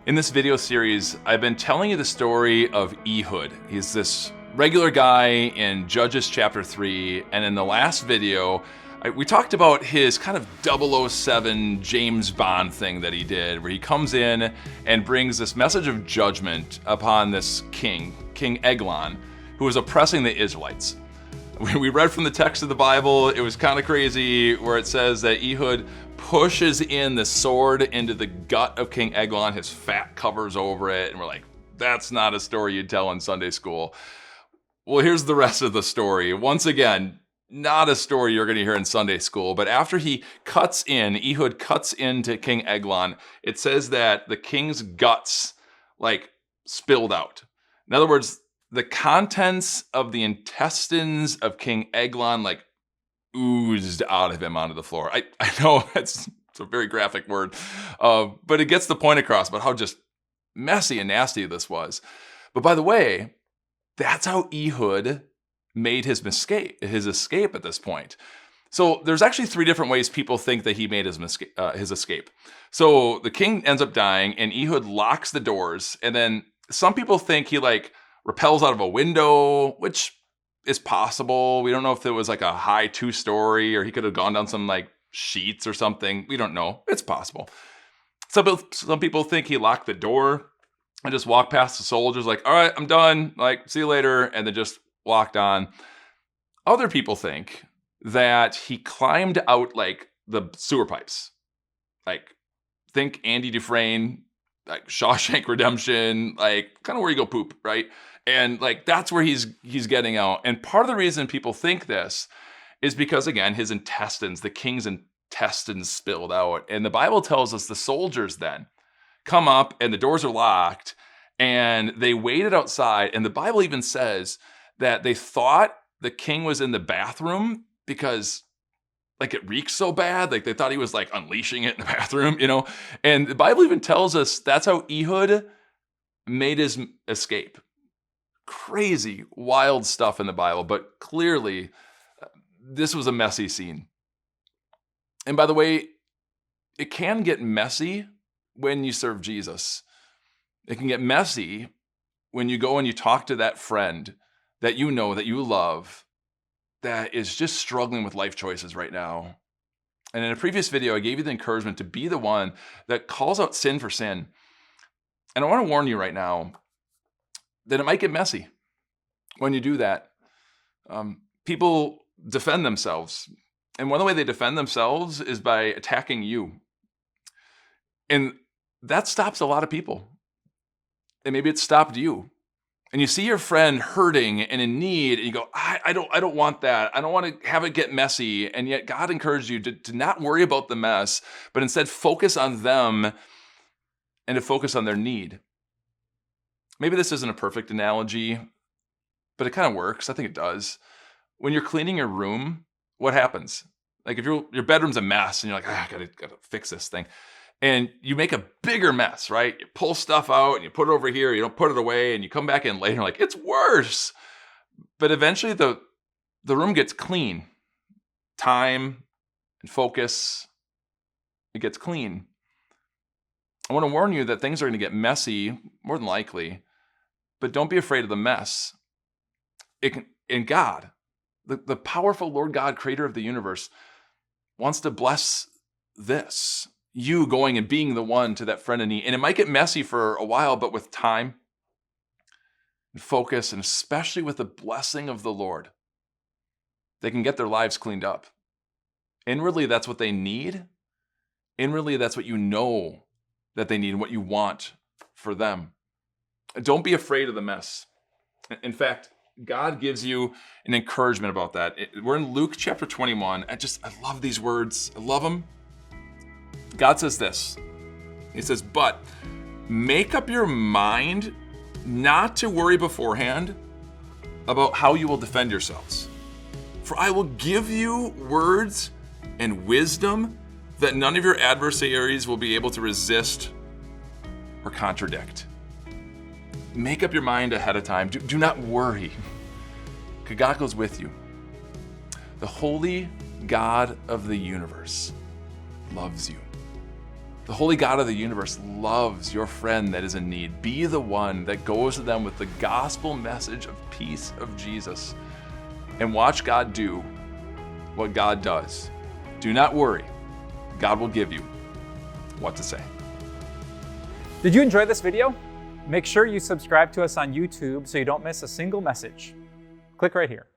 In this video series, I've been telling you the story of Ehud. He's this regular guy in Judges chapter 3, and in the last video, we talked about his kind of 007 James Bond thing that he did, where he comes in and brings this message of judgment upon this king, King Eglon, who was oppressing the Israelites. We read from the text of the Bible, it was kind of crazy, where it says that Ehud pushes in the sword into the gut of King Eglon, his fat covers over it, and we're like, that's not a story you'd tell in Sunday school. Well, here's the rest of the story. Once again, not a story you're going to hear in Sunday school, but after Ehud cuts into King Eglon, it says that the king's guts, spilled out. In other words, the contents of the intestines of King Eglon, oozed out of him onto the floor. I know it's a very graphic word, but it gets the point across about how just messy and nasty this was. But by the way, that's how Ehud made his escape at this point. So there's actually 3 different ways people think that he made his escape. So the king ends up dying, and Ehud locks the doors, and then some people think he rappels out of a window, which is possible. We don't know if it was a high 2-story, or he could have gone down some sheets or something. We don't know. It's possible. Some people think he locked the door and just walked past the soldiers all right, I'm done. See you later. And then just walked on. Other people think that he climbed out the sewer pipes. Think Andy Dufresne, Shawshank Redemption, kind of where you go poop, right? And that's where he's getting out. And part of the reason people think this is because, again, the king's intestines spilled out. And the Bible tells us the soldiers then come up and the doors are locked and they waited outside. And the Bible even says that they thought the king was in the bathroom because it reeks so bad. They thought he was unleashing it in the bathroom, And the Bible even tells us that's how Ehud made his escape. Crazy, wild stuff in the Bible, but clearly this was a messy scene. And by the way, it can get messy when you serve Jesus. It can get messy when you go and you talk to that friend that you know, that you love, that is just struggling with life choices right now. And in a previous video, I gave you the encouragement to be the one that calls out sin for sin. And I want to warn you right now that it might get messy when you do that. People defend themselves. And one of the ways they defend themselves is by attacking you. And that stops a lot of people. And maybe it stopped you. And you see your friend hurting and in need, and you go, I don't want that. I don't want to have it get messy. And yet God encouraged you to not worry about the mess, but instead focus on them and to focus on their need. Maybe this isn't a perfect analogy, but it kind of works. I think it does. When you're cleaning your room, what happens? If your bedroom's a mess and you're I gotta fix this thing. And you make a bigger mess, right? You pull stuff out and you put it over here, you don't put it away, and you come back in later and it's worse. But eventually the room gets clean. Time and focus, it gets clean. I want to warn you that things are going to get messy, more than likely, but don't be afraid of the mess. In God, the powerful Lord God, creator of the universe, wants to bless this. You going and being the one to that friend in need. And it might get messy for a while, but with time and focus, and especially with the blessing of the Lord, they can get their lives cleaned up. Inwardly, that's what they need. Inwardly, that's what you know that they need and what you want for them. Don't be afraid of the mess. In fact, God gives you an encouragement about that. We're in Luke chapter 21. I love these words. I love them. God says this. He says, but make up your mind not to worry beforehand about how you will defend yourselves. For I will give you words and wisdom that none of your adversaries will be able to resist or contradict. Make up your mind ahead of time. Do not worry, because God goes with you. The holy God of the universe loves you. The holy God of the universe loves your friend that is in need. Be the one that goes to them with the gospel message of peace of Jesus. And watch God do what God does. Do not worry. God will give you what to say. Did you enjoy this video? Make sure you subscribe to us on YouTube so you don't miss a single message. Click right here.